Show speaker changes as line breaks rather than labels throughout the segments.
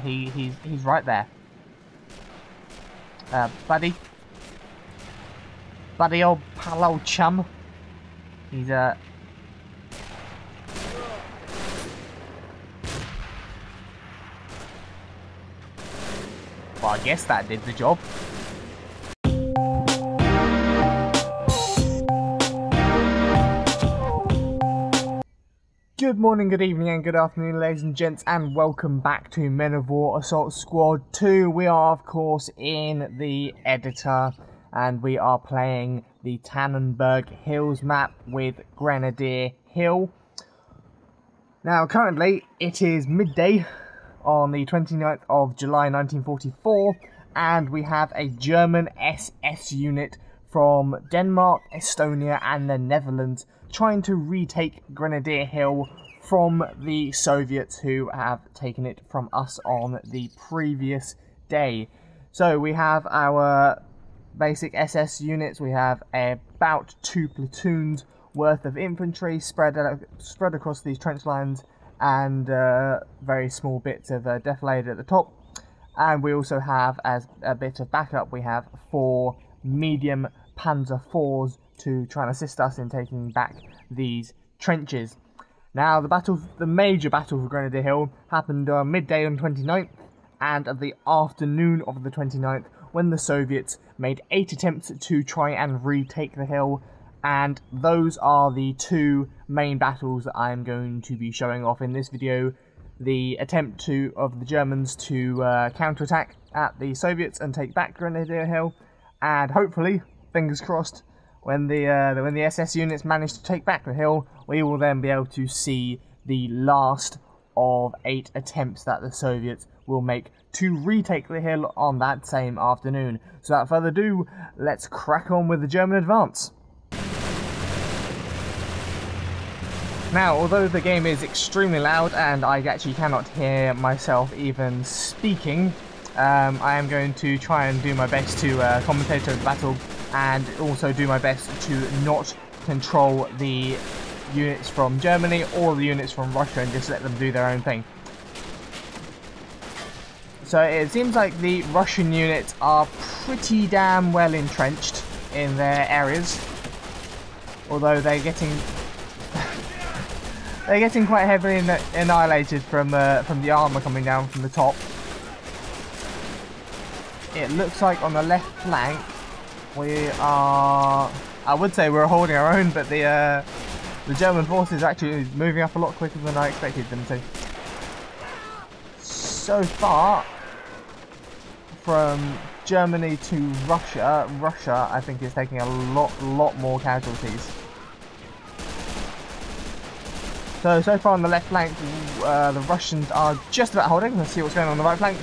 He's right there. Buddy, old pal, old chum. He's Well, I guess that did the job. Good morning, good evening and good afternoon, ladies and gents, and welcome back to Men of War Assault Squad 2. We are of course in the editor and we are playing the Tannerberg Hills map with Grenadier Hill. Now currently it is midday on the 29th of July 1944 and we have a German SS unit from Denmark, Estonia and the Netherlands trying to retake Grenadier Hill from the Soviets who have taken it from us on the previous day. So we have our basic SS units, we have about 2 platoons worth of infantry spread across these trench lines and very small bits of defilade at the top. And we also have, as a bit of backup, we have 4 medium Panzer IVs to try and assist us in taking back these trenches. Now the major battle for Grenadier Hill happened midday on 29th and at the afternoon of the 29th when the Soviets made 8 attempts to try and retake the hill, and those are the 2 main battles that I'm going to be showing off in this video. The attempt of the Germans to counterattack at the Soviets and take back Grenadier Hill, and hopefully, fingers crossed, when the SS units manage to take back the hill, we will then be able to see the last of 8 attempts that the Soviets will make to retake the hill on that same afternoon. So without further ado, let's crack on with the German advance. Now, although the game is extremely loud and I actually cannot hear myself even speaking, I am going to try and do my best to commentate the battle and also do my best to not control the units from Germany or the units from Russia and just let them do their own thing. So it seems like the Russian units are pretty damn well entrenched in their areas, although they're getting quite heavily annihilated from the armour coming down from the top. It looks like on the left flank we are, I would say we're holding our own, but the German forces are actually moving up a lot quicker than I expected them to. So far, from Germany to Russia I think is taking a lot more casualties. So far on the left flank, the Russians are just about holding. Let's see what's going on the right flank.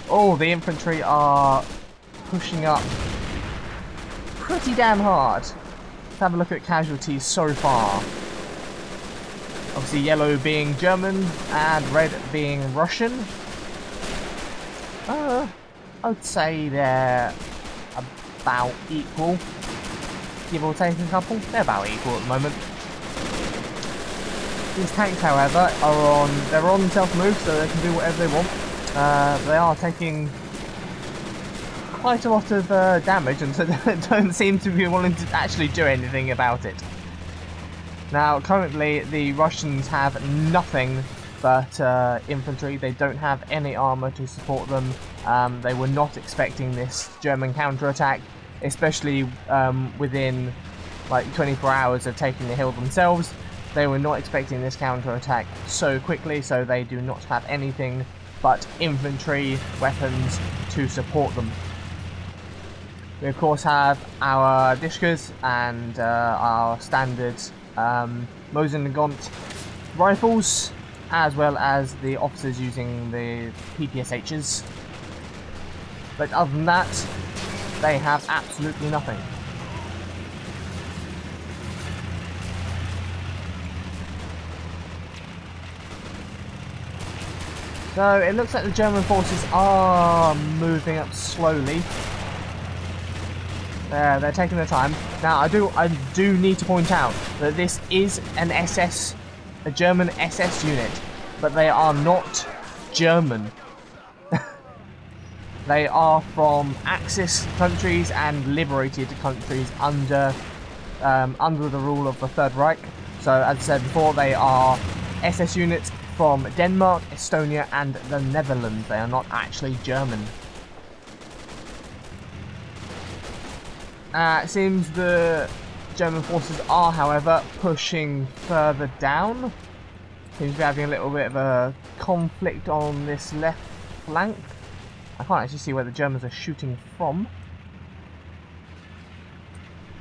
Oh, the infantry are pushing up pretty damn hard. Let's have a look at casualties so far. Obviously yellow being German and red being Russian. I would say they're about equal. Give or take a couple. They're about equal at the moment. These tanks, however, they're on self-move, so they can do whatever they want. They are taking quite a lot of damage, and so they don't seem to be willing to actually do anything about it. Now, currently, the Russians have nothing but infantry. They don't have any armour to support them. They were not expecting this German counterattack, especially within like 24 hours of taking the hill themselves. They were not expecting this counterattack so quickly, so they do not have anything but infantry weapons to support them. We of course have our Dishkas and our standard MOWAS2 rifles, as well as the officers using the PPSHs. But other than that, they have absolutely nothing. So it looks like the German forces are moving up slowly. They're taking their time. Now I do need to point out that this is an SS, a German SS unit, but they are not German. They are from Axis countries and liberated countries under the rule of the Third Reich. So, as I said before, they are SS units from Denmark, Estonia, and the Netherlands. They are not actually German. It seems the German forces are, however, pushing further down. Seems to be having a little bit of a conflict on this left flank. I can't actually see where the Germans are shooting from.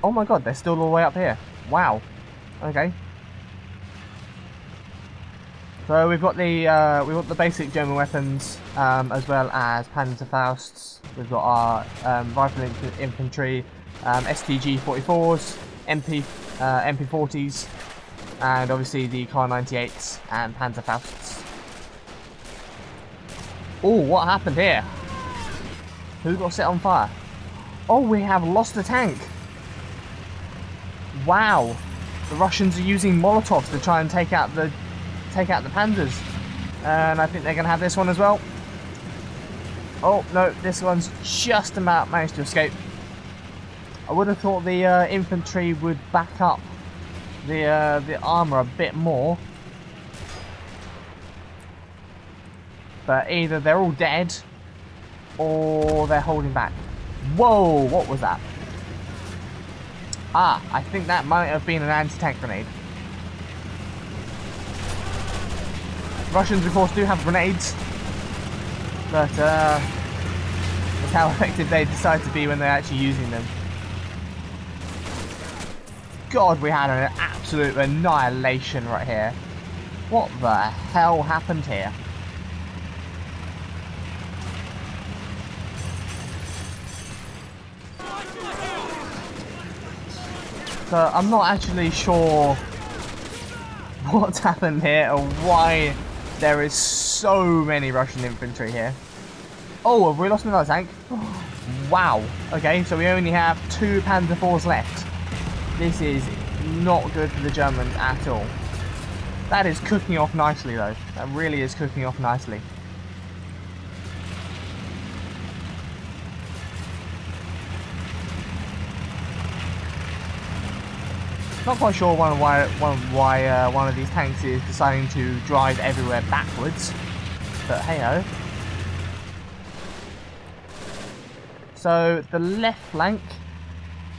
Oh my god, they're still all the way up here. Wow. Okay. So we've got the basic German weapons, as well as Panzerfausts. We've got our rifle infantry, STG-44s, MP40s, and obviously the Kar 98s and Panzerfausts. Oh, what happened here? Who got set on fire? Oh, we have lost a tank. Wow, the Russians are using Molotovs to try and take out the Panzers, and I think they're going to have this one as well. Oh no, this one's just about managed to escape. I would have thought the infantry would back up the armour a bit more, but either they're all dead or they're holding back. Whoa, what was that? Ah, I think that might have been an anti-tank grenade. Russians, of course, do have grenades, but it's how effective they decide to be when they're actually using them. God, we had an absolute annihilation right here. What the hell happened here? So I'm not actually sure what's happened here or why there is so many Russian infantry here. Oh, have we lost another tank? Wow. Okay, so we only have 2 Panzer IVs left. This is not good for the Germans at all. That is cooking off nicely though. That really is cooking off nicely. Not quite sure why one of these tanks is deciding to drive everywhere backwards, but hey-ho. So the left flank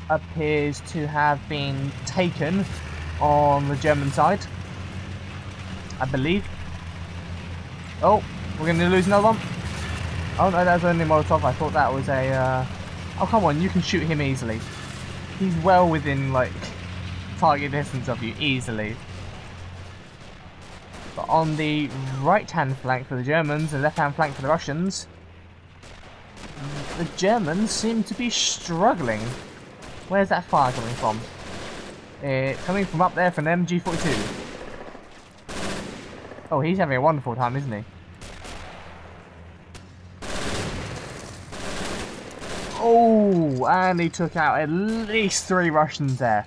appears to have been taken on the German side, I believe. Oh, we're going to lose another one. Oh no, that was only Molotov. I thought that was a... Oh come on, you can shoot him easily. He's well within, like, target distance of you, easily. But on the right-hand flank for the Germans and left-hand flank for the Russians, the Germans seem to be struggling. Where's that fire coming from? It's coming from up there from an MG42. Oh, he's having a wonderful time, isn't he? Oh, and he took out at least 3 Russians there.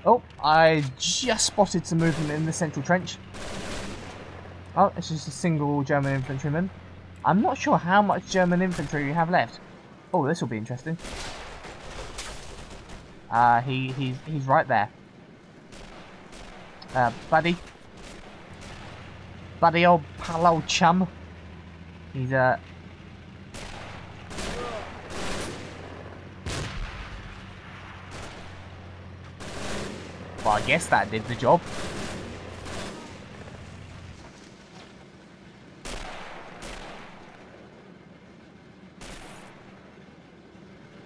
Oh, I just spotted some movement in the central trench. Oh, it's just a single German infantryman. I'm not sure how much German infantry we have left. Oh, this will be interesting. He's right there. Buddy, old pal, old chum. He's Well, I guess that did the job.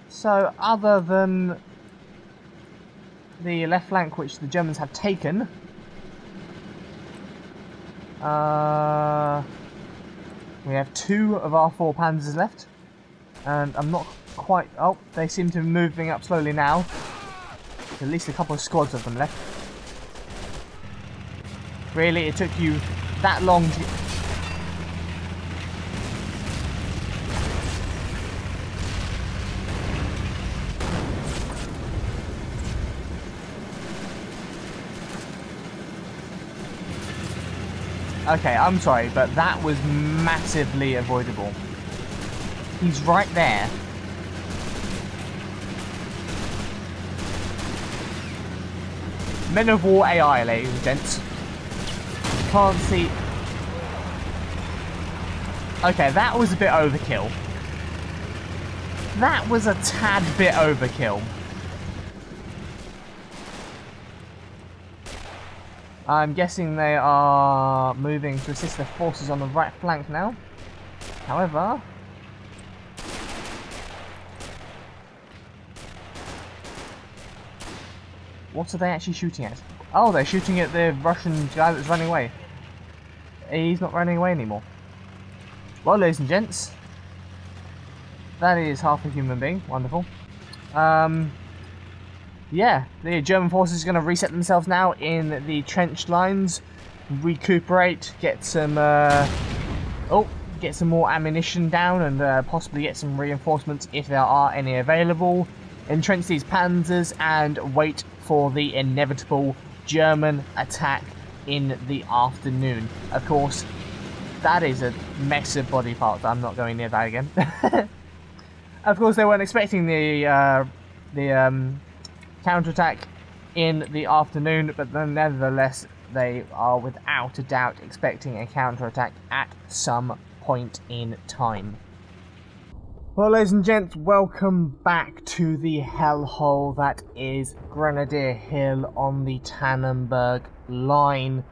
So, other than the left flank, which the Germans have taken, we have 2 of our 4 panzers left, and I'm not quite... Oh, they seem to be moving up slowly now. There's at least a couple of squads of them left. Really, it took you that long to... Okay, I'm sorry, but that was massively avoidable. He's right there. Men of War AI, ladies and gents. Can't see. Okay, that was a bit overkill. That was a tad bit overkill. I'm guessing they are moving to assist their forces on the right flank now. However, what are they actually shooting at? Oh, they're shooting at the Russian guy that's running away. He's not running away anymore. Well, ladies and gents, that is half a human being. Wonderful. Yeah, the German forces are going to reset themselves now in the trench lines, recuperate, get some more ammunition down, and possibly get some reinforcements if there are any available. Entrench these panzers and wait for the inevitable German attack in the afternoon. Of course, that is a mess of body parts. I'm not going near that again. Of course, they weren't expecting the counterattack in the afternoon, but then nevertheless, they are without a doubt expecting a counterattack at some point in time. Well, ladies and gents, welcome back to the hellhole that is Grenadier Hill on the Tannerberg line.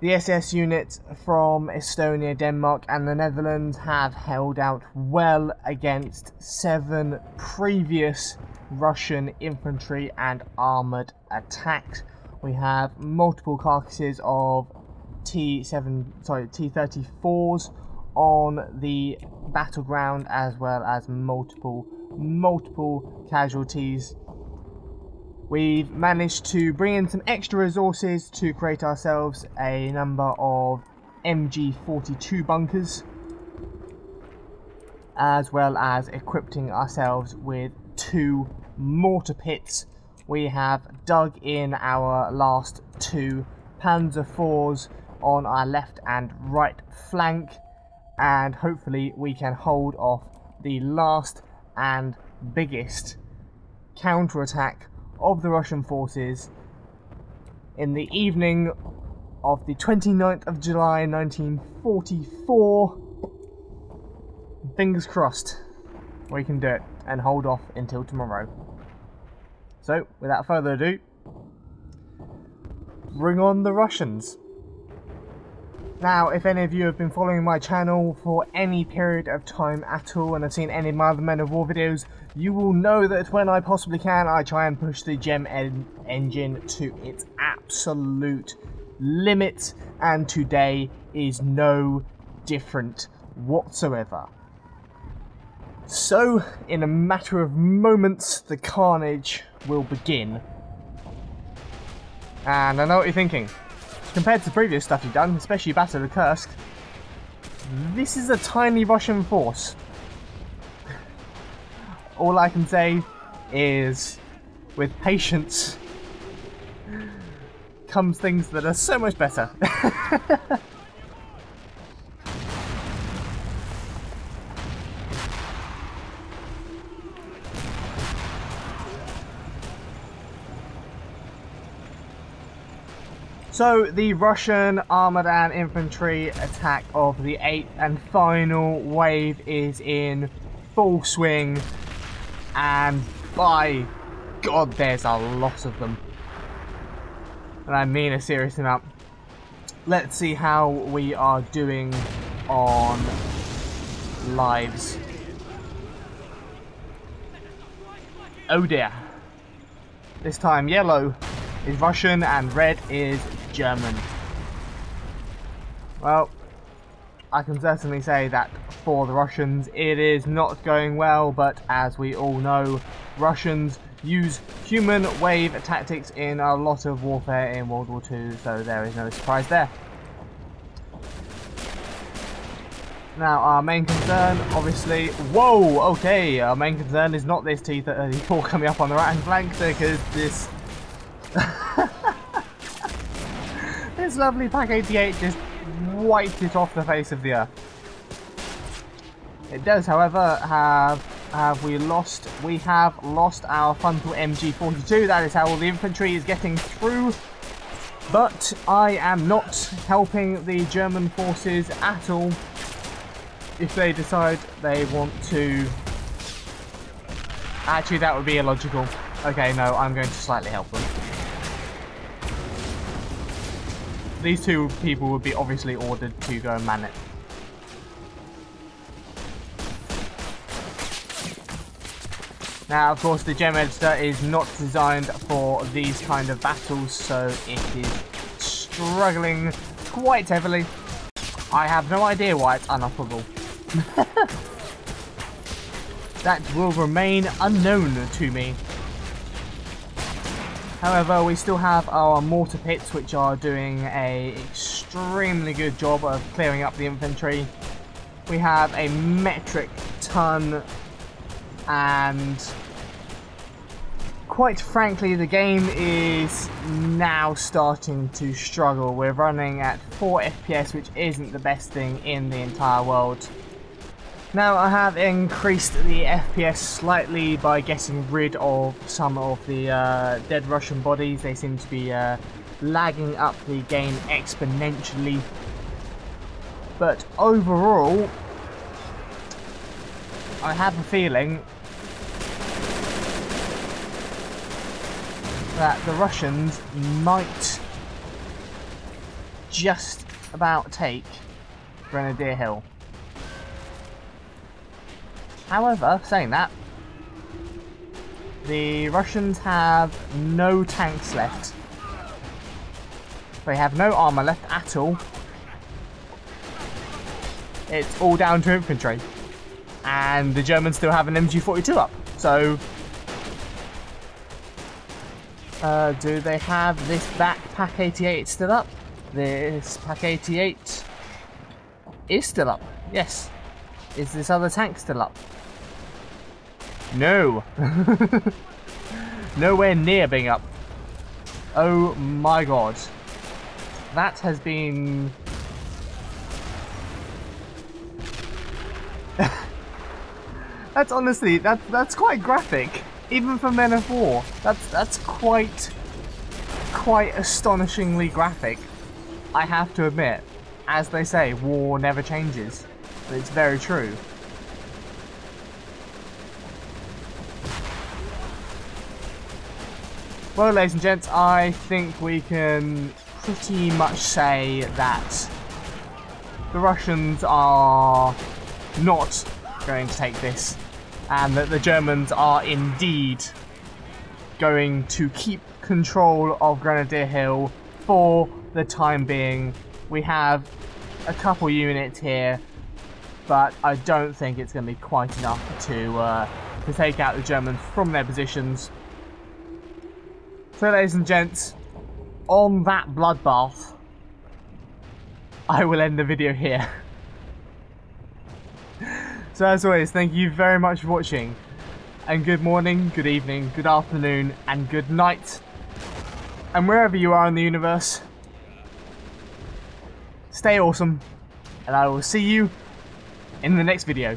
The SS units from Estonia, Denmark and the Netherlands have held out well against 7 previous Russian infantry and armoured attacks. We have multiple carcasses of T-34s on the battleground, as well as multiple casualties. We've managed to bring in some extra resources to create ourselves a number of MG42 bunkers, as well as equipping ourselves with 2 mortar pits. We have dug in our last 2 Panzer IVs on our left and right flank, and hopefully we can hold off the last and biggest counterattack of the Russian forces in the evening of the 29th of July 1944. Fingers crossed we can do it and hold off until tomorrow. So, without further ado, bring on the Russians. Now, if any of you have been following my channel for any period of time at all and have seen any of my other Men of War videos, you will know that when I possibly can, I try and push the gem engine to its absolute limit, and today is no different whatsoever. So, in a matter of moments, the carnage will begin. And I know what you're thinking. Compared to previous stuff you've done, especially Battle of Kursk, this is a tiny Russian force. All I can say is, with patience comes things that are so much better. So, the Russian armoured and infantry attack of the 8th and final wave is in full swing, and by God, there's a lot of them. And I mean a serious amount. Let's see how we are doing on lives. Oh dear. This time yellow is Russian and red is German. Well, I can certainly say that for the Russians it is not going well, but as we all know, Russians use human wave tactics in a lot of warfare in World War II, so there is no surprise there. Now, our main concern, obviously... Whoa! Okay, our main concern is not this T-34 coming up on the right-hand flank, because this this lovely Pack 88 just wiped it off the face of the earth. It does, however, we have lost our frontal MG42. That is how all the infantry is getting through. But I am not helping the German forces at all if they decide they want to. Actually, that would be illogical. Okay, no, I'm going to slightly help them. These two people would be obviously ordered to go and man it. Now, of course, the gem editor is not designed for these kind of battles, so it is struggling quite heavily. I have no idea why it's unoperable. That will remain unknown to me. However, we still have our mortar pits, which are doing an extremely good job of clearing up the infantry. We have a metric ton, and quite frankly, the game is now starting to struggle. We're running at 4 FPS, which isn't the best thing in the entire world. Now, I have increased the FPS slightly by getting rid of some of the dead Russian bodies. They seem to be lagging up the game exponentially. But overall, I have a feeling that the Russians might just about take Grenadier Hill. However, saying that, the Russians have no tanks left. They have no armour left at all. It's all down to infantry. And the Germans still have an MG42 up. So, do they have this back Pack 88 still up? This Pack 88 is still up, yes. Is this other tank still up? No. Nowhere near being up. Oh my god. That has been... That's honestly, that's quite graphic. Even for Men of War. That's quite astonishingly graphic. I have to admit. As they say, war never changes. But it's very true. Well, ladies and gents, I think we can pretty much say that the Russians are not going to take this, and that the Germans are indeed going to keep control of Grenadier Hill for the time being. We have a couple units here, but I don't think it's going to be quite enough to take out the Germans from their positions. So, ladies and gents, on that bloodbath, I will end the video here. So, as always, thank you very much for watching, and good morning, good evening, good afternoon, and good night. And wherever you are in the universe, stay awesome, and I will see you in the next video.